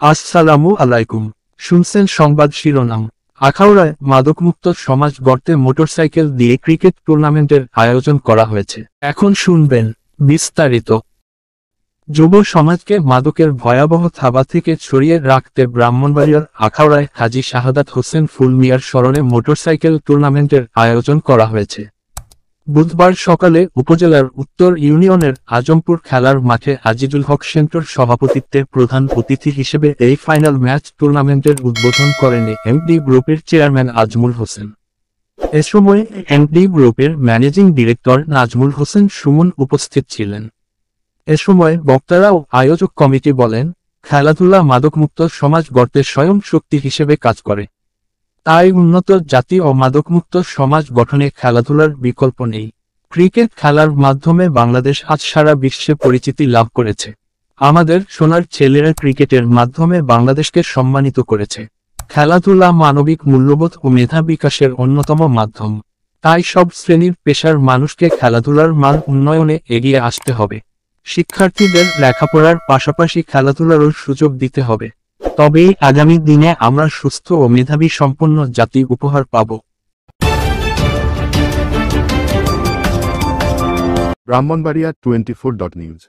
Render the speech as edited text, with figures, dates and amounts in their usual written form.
আসসালামু আলাইকুম। শুনছেন সংবাদ শিরোনাম। আখাউড়ায় মাদকমুক্ত সমাজ গড়তে মোটরসাইকেল দিয়ে ক্রিকেট টুর্নামেন্টের আয়োজন করা হয়েছে। এখন শুনবেন বিস্তারিত। যুব সমাজকে মাদকের ভয়াবহ থাবা থেকে ছড়িয়ে রাখতে ব্রাহ্মণবাড়িয়ার আখাউড়ায় হাজী শাহাদাত হোসেন ফুল মিয়ার স্মরণে মোটরসাইকেল টুর্নামেন্টের আয়োজন করা হয়েছে। বুধবার সকালে উপজেলার উত্তর ইউনিয়নের আজমপুর খেলার মাঠে আজিজুল হক সেন্টার সভাপতিত্বে প্রধান অতিথি হিসেবে এই ফাইনাল ম্যাচ টুর্নামেন্টের উদ্বোধন করেন এমডি গ্রুপের চেয়ারম্যান আজমুল হোসেন। এ সময় এমডি গ্রুপের ম্যানেজিং ডিরেক্টর নাজমুল হোসেন সুমন উপস্থিত ছিলেন। এ সময় বক্তারা ও আয়োজক কমিটি বলেন, খেলাধুলা মাদকমুক্ত সমাজ গড়তে স্বয়ং শক্তি হিসেবে কাজ করে। তাই উন্নত জাতি ও মাদকমুক্ত সমাজ গঠনে খেলাধুলার বিকল্প নেই। ক্রিকেট খেলার মাধ্যমে বাংলাদেশ আজ সারা বিশ্বে পরিচিতি লাভ করেছে। আমাদের সোনার ছেলেরা ক্রিকেটের মাধ্যমে বাংলাদেশকে সম্মানিত করেছে। খেলাধুলা মানবিক মূল্যবোধ ও মেধা বিকাশের অন্যতম মাধ্যম। তাই সব শ্রেণীর পেশার মানুষকে খেলাধুলার মান উন্নয়নে এগিয়ে আসতে হবে। শিক্ষার্থীদের লেখাপড়ার পাশাপাশি খেলাধুলারও সুযোগ দিতে হবে। তবেই আগামী দিনে আমরা সুস্থ ও মেধাবী সম্পন্ন জাতি উপহার পাব। ব্রাহ্মণবাড়িয়া 24.নিউজ।